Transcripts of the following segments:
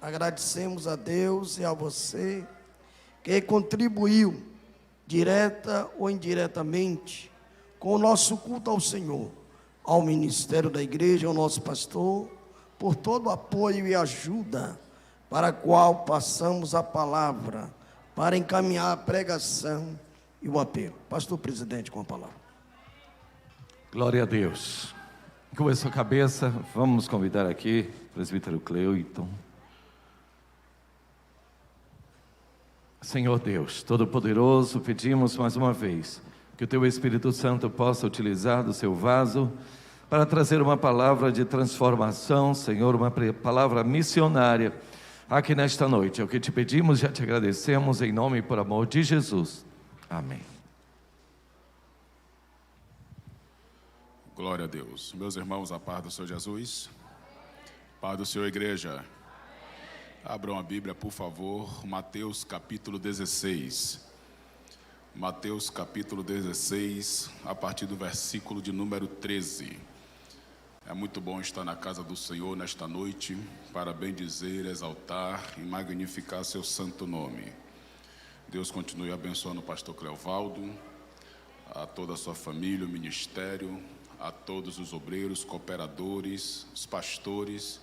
Agradecemos a Deus e a você que contribuiu, direta ou indiretamente, com o nosso culto ao Senhor, ao ministério da igreja, ao nosso pastor, por todo o apoio e ajuda para a qual passamos a palavra, para encaminhar a pregação e o apelo. Pastor presidente, com a palavra. Glória a Deus. Com a sua cabeça, vamos convidar aqui o presbítero Cleuton. Senhor Deus, Todo-Poderoso, pedimos mais uma vez que o Teu Espírito Santo possa utilizar do seu vaso para trazer uma palavra de transformação, Senhor, uma palavra missionária aqui nesta noite. É o que te pedimos, já te agradecemos em nome e por amor de Jesus. Amém. Glória a Deus. Meus irmãos, a paz do Senhor Jesus. Paz do Senhor, igreja. Abram a Bíblia, por favor, Mateus capítulo 16. Mateus capítulo 16, a partir do versículo de número 13. É muito bom estar na casa do Senhor nesta noite, para bendizer, exaltar e magnificar seu santo nome. Deus continue abençoando o pastor Cleovaldo, a toda a sua família, o ministério, a todos os obreiros, cooperadores, os pastores,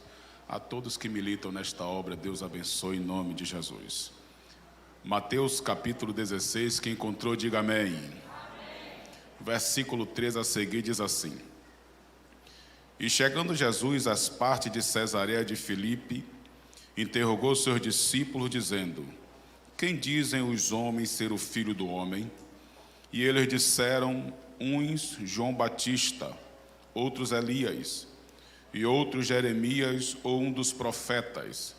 a todos que militam nesta obra. Deus abençoe em nome de Jesus. Mateus capítulo 16, quem encontrou diga amém. Amém. Versículo 13 a seguir diz assim: E chegando Jesus às partes de Cesareia de Filipe, interrogou seus discípulos dizendo: Quem dizem os homens ser o Filho do Homem? E eles disseram: uns João Batista, outros Elias, e outros Jeremias ou um dos profetas.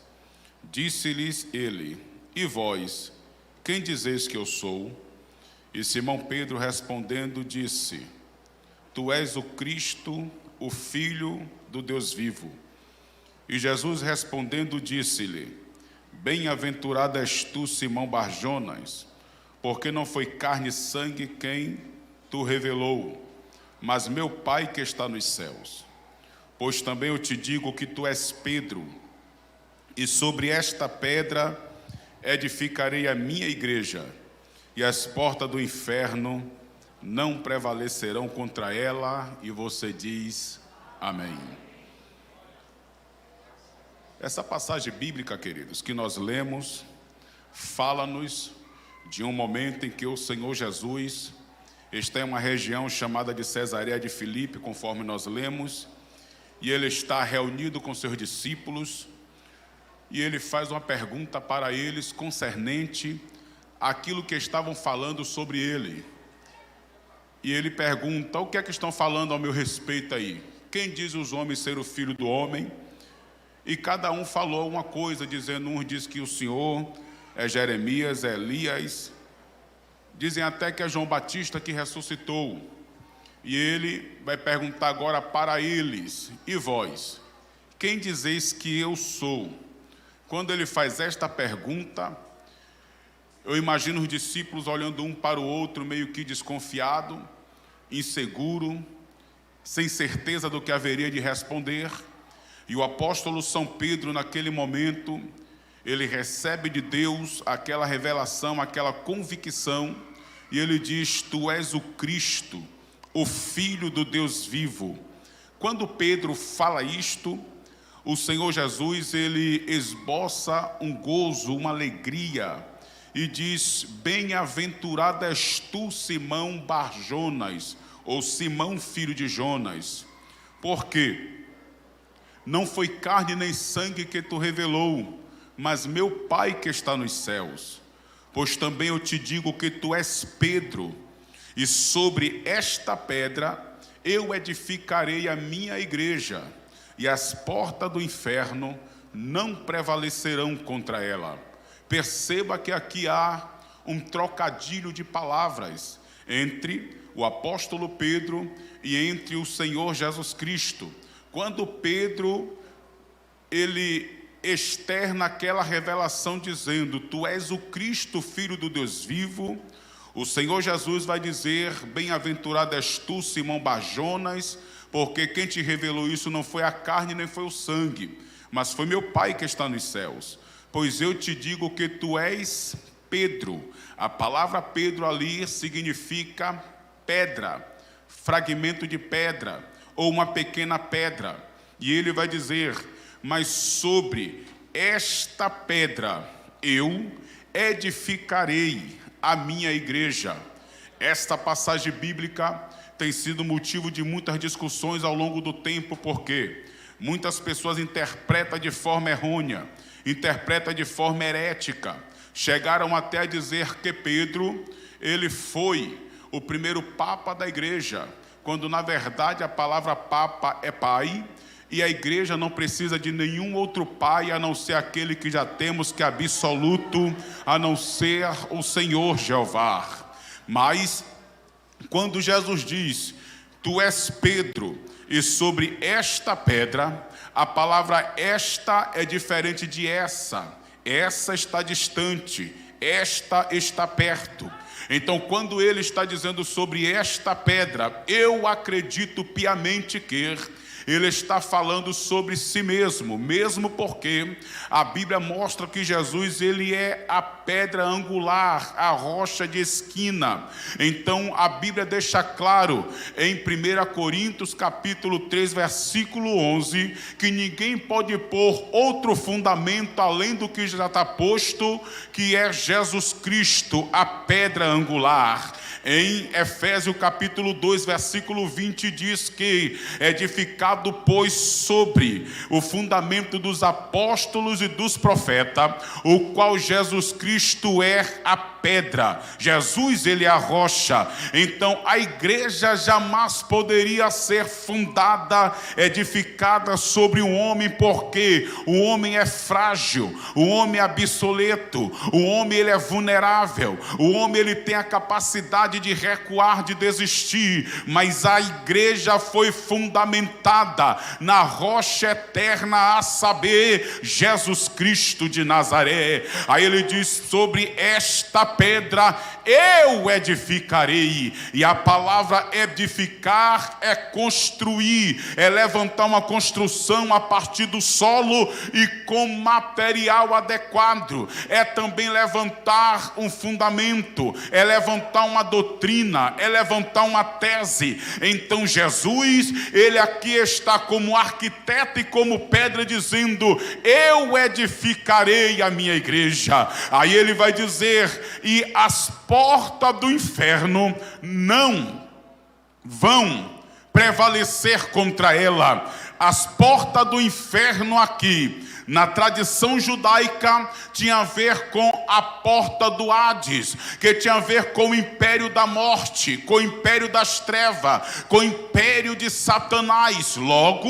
Disse-lhes ele: E vós, quem dizeis que eu sou? E Simão Pedro respondendo disse: Tu és o Cristo, o Filho do Deus vivo. E Jesus respondendo disse-lhe: Bem-aventurado és tu, Simão Barjonas, porque não foi carne e sangue quem tu revelou, mas meu Pai que está nos céus. Pois também eu te digo que tu és Pedro, e sobre esta pedra edificarei a minha igreja, e as portas do inferno não prevalecerão contra ela. E você diz amém. Essa passagem bíblica, queridos, que nós lemos, fala-nos de um momento em que o Senhor Jesus está em uma região chamada de Cesareia de Filipe, conforme nós lemos, e ele está reunido com seus discípulos, e ele faz uma pergunta para eles concernente àquilo que estavam falando sobre ele. E ele pergunta: o que é que estão falando ao meu respeito aí? Quem diz os homens ser o Filho do Homem? E cada um falou uma coisa, dizendo: um diz que o Senhor é Jeremias, é Elias, dizem até que é João Batista que ressuscitou. E ele vai perguntar agora para eles: e vós, quem dizeis que eu sou? Quando ele faz esta pergunta, eu imagino os discípulos olhando um para o outro, meio que desconfiado, inseguro, sem certeza do que haveria de responder. E o apóstolo São Pedro, naquele momento, ele recebe de Deus aquela revelação, aquela convicção, e ele diz: Tu és o Cristo, o Filho do Deus vivo. Quando Pedro fala isto, o Senhor Jesus, ele esboça um gozo, uma alegria, e diz: Bem-aventurado és tu, Simão Barjonas, ou Simão filho de Jonas, porque não foi carne nem sangue que tu revelou, mas meu Pai que está nos céus. Pois também eu te digo que tu és Pedro, e sobre esta pedra eu edificarei a minha igreja, e as portas do inferno não prevalecerão contra ela. Perceba que aqui há um trocadilho de palavras entre o apóstolo Pedro e entre o Senhor Jesus Cristo. Quando Pedro, ele externa aquela revelação dizendo: Tu és o Cristo, Filho do Deus vivo, o Senhor Jesus vai dizer: Bem-aventurado és tu, Simão Barjonas, porque quem te revelou isso não foi a carne nem foi o sangue, mas foi meu Pai que está nos céus. Pois eu te digo que tu és Pedro. A palavra Pedro ali significa pedra, fragmento de pedra, ou uma pequena pedra. E ele vai dizer: mas sobre esta pedra eu edificarei a minha igreja. Esta passagem bíblica tem sido motivo de muitas discussões ao longo do tempo, porque muitas pessoas interpretam de forma errônea, interpretam de forma herética. Chegaram até a dizer que Pedro, ele foi o primeiro papa da igreja, quando na verdade a palavra papa é pai, e a igreja não precisa de nenhum outro pai, a não ser aquele que já temos, que é absoluto, a não ser o Senhor Jeová. Mas, quando Jesus diz, tu és Pedro, e sobre esta pedra, a palavra esta é diferente de essa. Essa está distante, esta está perto. Então, quando ele está dizendo sobre esta pedra, eu acredito piamente que ele está falando sobre si mesmo, mesmo porque a Bíblia mostra que Jesus, ele é a pedra angular, a rocha de esquina. Então a Bíblia deixa claro em 1 Coríntios capítulo 3, versículo 11, que ninguém pode pôr outro fundamento além do que já está posto, que é Jesus Cristo, a pedra angular. Em Efésios capítulo 2, versículo 20, diz que edificado, pois, sobre o fundamento dos apóstolos e dos profetas, o qual Jesus Cristo é a pedra. Jesus, ele é a rocha. Então a igreja jamais poderia ser fundada, edificada sobre um homem, porque o homem é frágil, o homem é obsoleto, o homem ele é vulnerável, o homem ele tem a capacidade de recuar, de desistir, mas a igreja foi fundamentada na rocha eterna, a saber, Jesus Cristo de Nazaré. Aí ele diz, sobre esta pedra eu edificarei. E a palavra edificar é construir, é levantar uma construção a partir do solo e com material adequado. É também levantar um fundamento, é levantar uma doutrina, é levantar uma tese. Então Jesus, ele aqui está como arquiteto e como pedra, dizendo, eu edificarei a minha igreja. Aí ele vai dizer, e as portas do inferno não vão prevalecer contra ela. As portas do inferno aqui, na tradição judaica, tinha a ver com a porta do Hades, que tinha a ver com o império da morte, com o império das trevas, com o império de Satanás. Logo,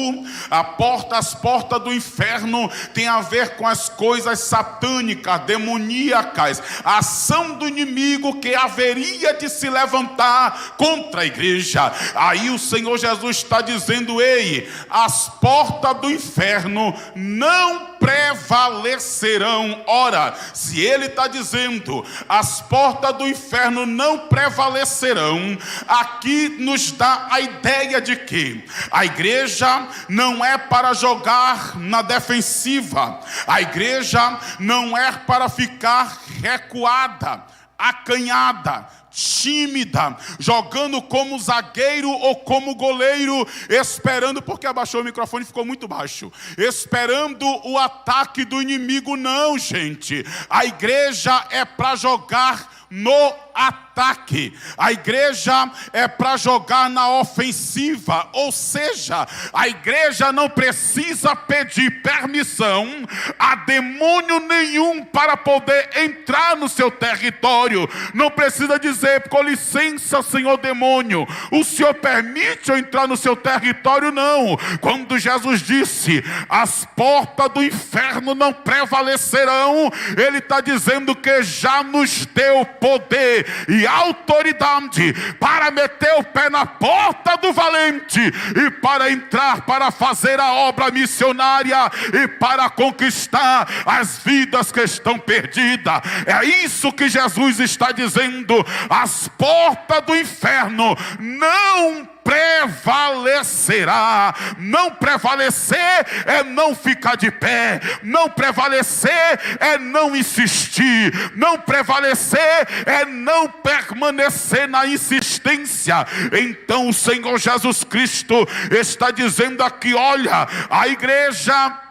as portas do inferno tem a ver com as coisas satânicas, demoníacas, a ação do inimigo que haveria de se levantar contra a igreja. Aí o Senhor Jesus está dizendo, ei, as portas do inferno não prevalecerão. Ora, se ele está dizendo, as portas do inferno não prevalecerão, aqui nos dá a ideia de que a igreja não é para jogar na defensiva, a igreja não é para ficar recuada, acanhada, tímida, jogando como zagueiro ou como goleiro, esperando, porque abaixou o microfone e ficou muito baixo, esperando o ataque do inimigo. Não, gente, a igreja é para jogar no ataque, a igreja é para jogar na ofensiva, ou seja, a igreja não precisa pedir permissão a demônio nenhum para poder entrar no seu território. Não precisa dizer, com licença, senhor demônio, o senhor permite eu entrar no seu território? Não. Quando Jesus disse, as portas do inferno não prevalecerão, ele está dizendo que já nos deu poder e autoridade para meter o pé na porta do valente e para entrar, para fazer a obra missionária e para conquistar as vidas que estão perdidas. É isso que Jesus está dizendo. As portas do inferno não prevalecerá. Não prevalecer é não ficar de pé. Não prevalecer é não insistir. Não prevalecer é não permanecer na insistência. Então o Senhor Jesus Cristo está dizendo aqui: olha, a igreja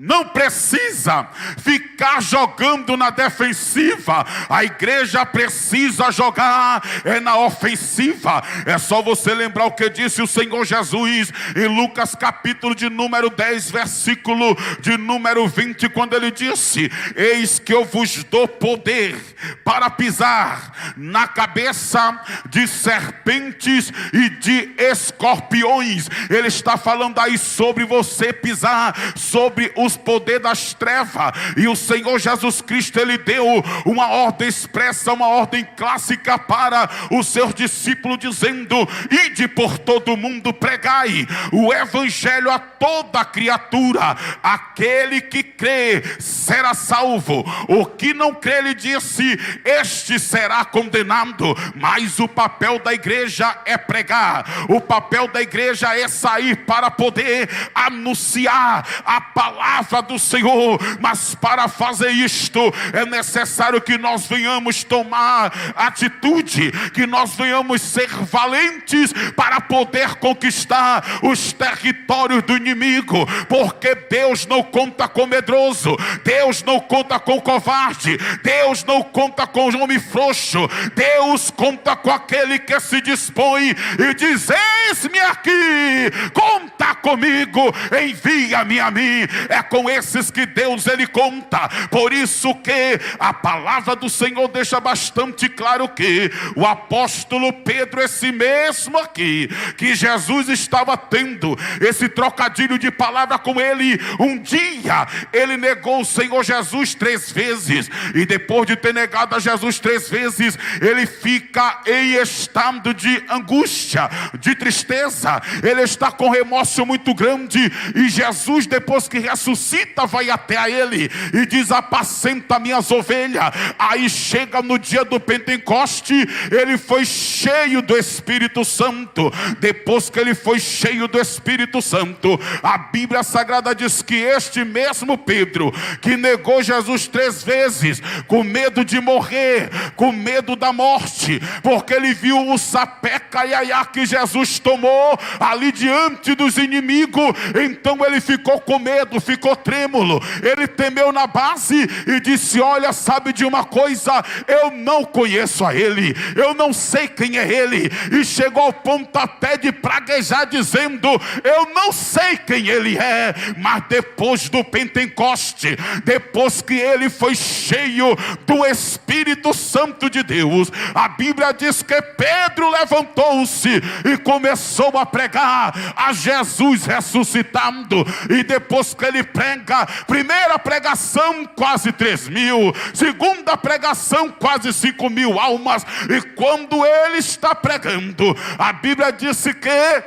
não precisa ficar jogando na defensiva. A igreja precisa jogar na ofensiva. É só você lembrar o que disse o Senhor Jesus em Lucas capítulo de número 10, versículo de número 20, quando ele disse: eis que eu vos dou poder para pisar na cabeça de serpentes e de escorpiões. Ele está falando aí sobre você pisar sobre os poderes das trevas. E o Senhor Jesus Cristo, ele deu uma ordem expressa, uma ordem clássica para os seus discípulos, dizendo: ide por todo mundo, pregai o evangelho a toda criatura. Aquele que crê será salvo, o que não crê, ele disse, este será condenado. Mas o papel da igreja é pregar, o papel da igreja é sair para poder anunciar a palavra do Senhor. Mas para fazer isto é necessário que nós venhamos tomar atitude, que nós venhamos ser valentes para poder conquistar os territórios do inimigo, porque Deus não conta com medroso, Deus não conta com covarde, Deus não conta com homem frouxo. Deus conta com aquele que se dispõe e diz: eis-me aqui, conta comigo, envia-me a mim. É com esses que Deus ele conta. Por isso que a palavra do Senhor deixa bastante claro que o apóstolo Pedro, esse mesmo aqui, que Jesus estava tendo esse trocadilho de palavra com ele, um dia ele negou o Senhor Jesus 3 vezes, e depois de ter negado a Jesus 3 vezes, ele fica em estado de angústia, de tristeza. Ele está com remorso muito grande, e Jesus, depois que ressuscita, vai até a ele e diz: apacenta minhas ovelhas. Aí chega no dia do Pentecoste, ele foi cheio do Espírito Santo. Depois que ele foi cheio do Espírito Santo, a Bíblia Sagrada diz que este mesmo Pedro, que negou Jesus 3 vezes, com medo de morrer, com medo da morte, porque ele viu o sapeca iaiá que Jesus tomou ali diante dos inimigos, então ele ficou com medo, ficou trêmulo, ele temeu na base e disse: olha, sabe de uma coisa, eu não conheço a ele, eu não sei quem é ele. E chegou ao ponto até de praguejar, dizendo: eu não sei quem ele é. Mas depois do Pentecoste, depois que ele foi cheio do Espírito Santo de Deus, a Bíblia diz que Pedro levantou-se e começou a pregar a Jesus ressuscitado. E depois que ele prega, primeira pregação, quase 3.000, segunda pregação, quase 5.000 almas. E quando ele está pregando, a Bíblia disse que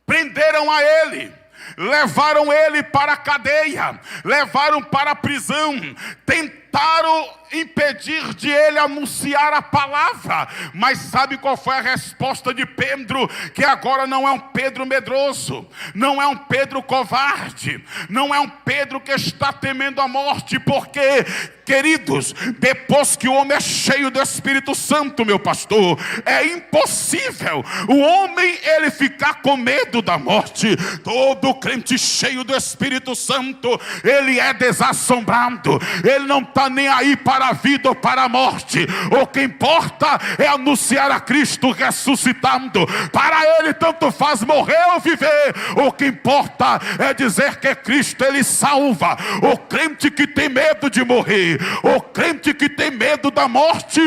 prenderam a ele, levaram ele para a cadeia, levaram para a prisão, tentaram impedir de ele anunciar a palavra. Mas sabe qual foi a resposta de Pedro? Que agora não é um Pedro medroso, não é um Pedro covarde, não é um Pedro que está temendo a morte, porque, queridos, depois que o homem é cheio do Espírito Santo, meu pastor, é impossível o homem ele ficar com medo da morte. Todo crente cheio do Espírito Santo, ele é desassombrado, ele não está nem aí para a vida ou para a morte. O que importa é anunciar a Cristo ressuscitando. Para ele tanto faz morrer ou viver. O que importa é dizer que Cristo ele salva. O crente que tem medo de morrer, o crente que tem medo da morte,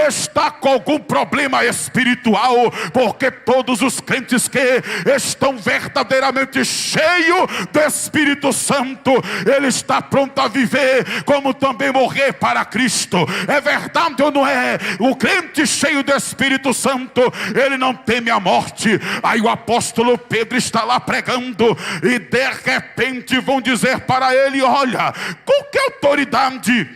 está com algum problema espiritual, porque todos os crentes que estão verdadeiramente cheios do Espírito Santo, ele está pronto a viver, como também morrer para Cristo. É verdade ou não é? O crente cheio do Espírito Santo, ele não teme a morte. Aí o apóstolo Pedro está lá pregando, e de repente vão dizer para ele: olha, com que autoridade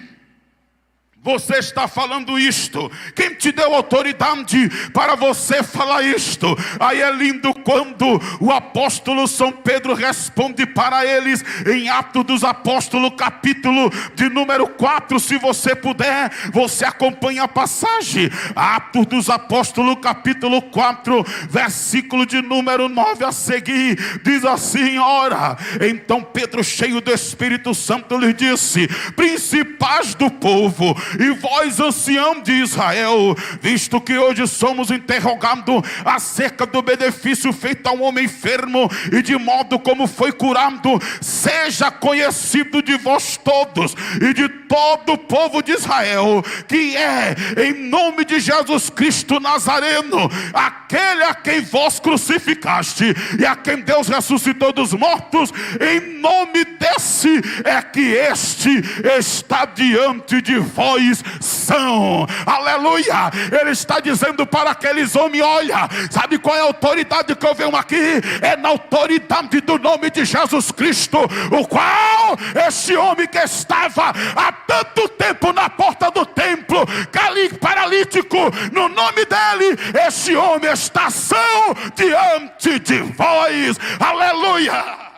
Você está falando isto? Quem te deu autoridade para você falar isto? Aí é lindo quando o apóstolo São Pedro responde para eles em Atos dos Apóstolos, capítulo de número 4. Se você puder, você acompanha a passagem. Atos dos Apóstolos, capítulo 4, versículo de número 9 a seguir, diz assim: ora, então Pedro, cheio do Espírito Santo, lhe disse: principais do povo, e vós, ancião de Israel, visto que hoje somos interrogados acerca do benefício feito a um homem enfermo e de modo como foi curado, seja conhecido de vós todos e de todo o povo de Israel, que é em nome de Jesus Cristo Nazareno, aquele a quem vós crucificaste e a quem Deus ressuscitou dos mortos, em nome desse é que este está diante de vós são. Aleluia! Ele está dizendo para aqueles homens: olha, sabe qual é a autoridade que eu venho aqui? É na autoridade do nome de Jesus Cristo, o qual esse homem que estava há tanto tempo na porta do templo, paralítico, no nome dele, esse homem está são diante de vós. Aleluia!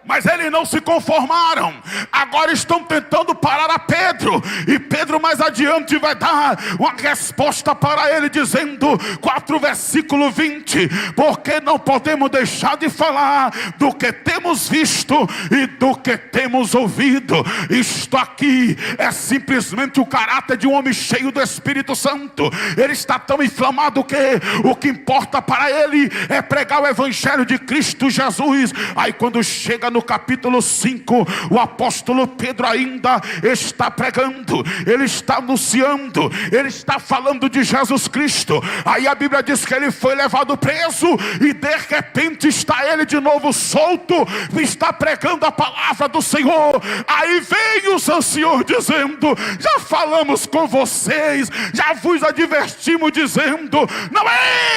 Mas eles não se conformaram. Agora estão tentando parar a Pedro. E Pedro mais adiante vai dar uma resposta para ele, dizendo, 4 versículo 20: porque não podemos deixar de falar do que temos visto e do que temos ouvido. Isto aqui é simplesmente o caráter de um homem cheio do Espírito Santo. Ele está tão inflamado que o que importa para ele é pregar o evangelho de Cristo Jesus. Aí quando chega no capítulo 5, o apóstolo Pedro ainda está pregando, ele está anunciando, ele está falando de Jesus Cristo. Aí a Bíblia diz que ele foi levado preso e de repente está ele de novo solto, está pregando a palavra do Senhor. Aí vem os anciões dizendo: já falamos com vocês, já vos advertimos, dizendo: não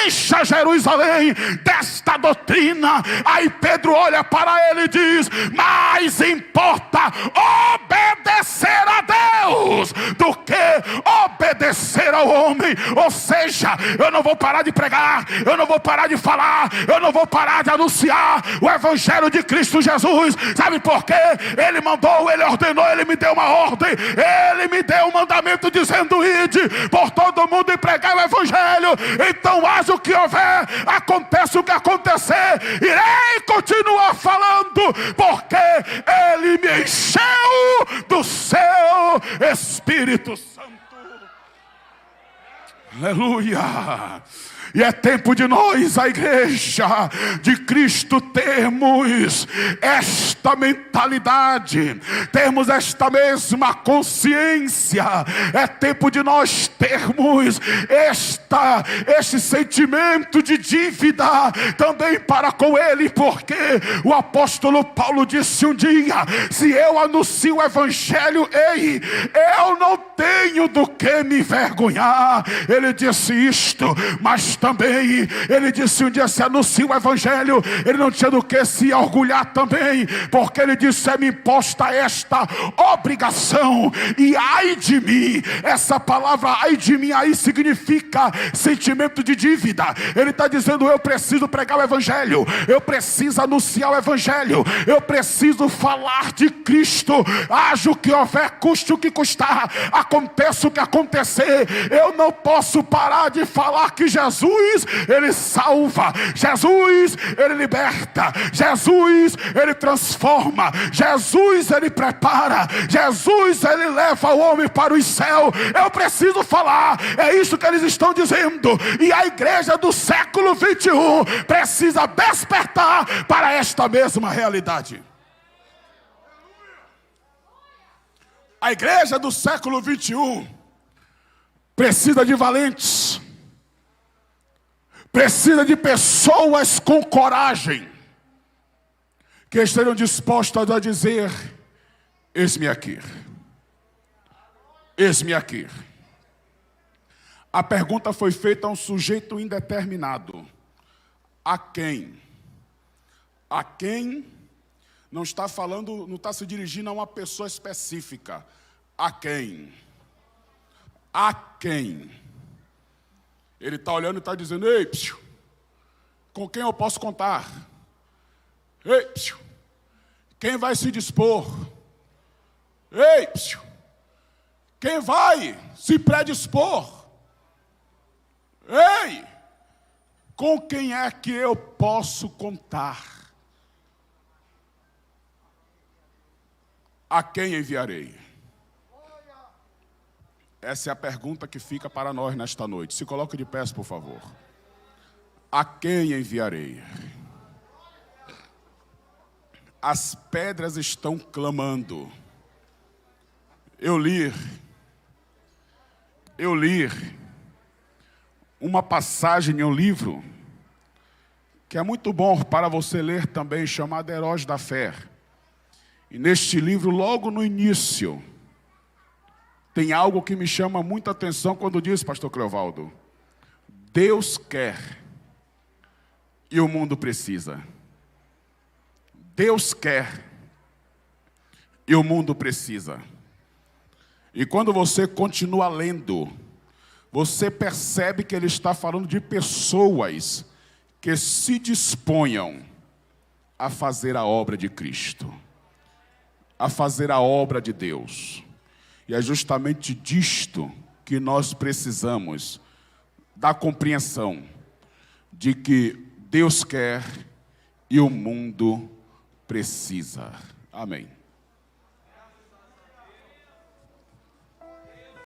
encha Jerusalém desta doutrina. Aí Pedro olha para ele e diz: mais importa obedecer a Deus do que obedecer ao homem. Ou seja, eu não vou parar de pregar, eu não vou parar de falar, eu não vou parar de anunciar o evangelho de Cristo Jesus. Sabe por quê? Ele mandou, ele ordenou, ele me deu uma ordem, ele me deu um mandamento dizendo: ide por todo mundo e pregar o evangelho. Então haja o que houver, aconteça o que acontecer, irei continuar falando, porque ele me encheu do seu Espírito Santo. Aleluia! E é tempo de nós, a igreja de Cristo, termos esta mentalidade, termos esta mesma consciência. É tempo de nós termos este sentimento de dívida também para com Ele, porque o apóstolo Paulo disse um dia: se eu anuncio o evangelho, ei, eu não tenho do que me envergonhar. Ele disse isto, mas também ele disse um dia: se anuncia o evangelho, ele não tinha do que se orgulhar também, porque ele disse: é-me imposta esta obrigação, e ai de mim. Essa palavra ai de mim aí significa sentimento de dívida. Ele está dizendo: eu preciso pregar o evangelho, eu preciso anunciar o evangelho, eu preciso falar de Cristo, haja o que houver, custe o que custar, aconteça o que acontecer. Eu não posso parar de falar que Jesus, ele salva, Jesus, ele liberta, Jesus, ele transforma, Jesus, ele prepara, Jesus, ele leva o homem para o céu. Eu preciso falar, é isso que eles estão dizendo. E a igreja do século 21 precisa despertar para esta mesma realidade. A igreja do século 21 precisa de valentes, precisa de pessoas com coragem, que estejam dispostas a dizer: eis-me aqui, eis-me aqui. A pergunta foi feita a um sujeito indeterminado: a quem? A quem não está falando, não está se dirigindo a uma pessoa específica. A quem? A quem? Ele está olhando e está dizendo, ei, psiu, com quem eu posso contar? Ei, psiu, quem vai se dispor? Ei, psiu, quem vai se predispor? Ei, com quem é que eu posso contar? A quem enviarei? Essa é a pergunta que fica para nós nesta noite. Se coloque de pé, por favor. A quem enviarei? As pedras estão clamando. Eu li uma passagem em um livro que é muito bom para você ler também, chamado Heróis da Fé. E neste livro, logo no início, tem algo que me chama muita atenção quando diz, pastor Cleovaldo, Deus quer e o mundo precisa. Deus quer e o mundo precisa. E quando você continua lendo, você percebe que ele está falando de pessoas que se disponham a fazer a obra de Cristo, a fazer a obra de Deus. E é justamente disto que nós precisamos, da compreensão de que Deus quer e o mundo precisa. Amém.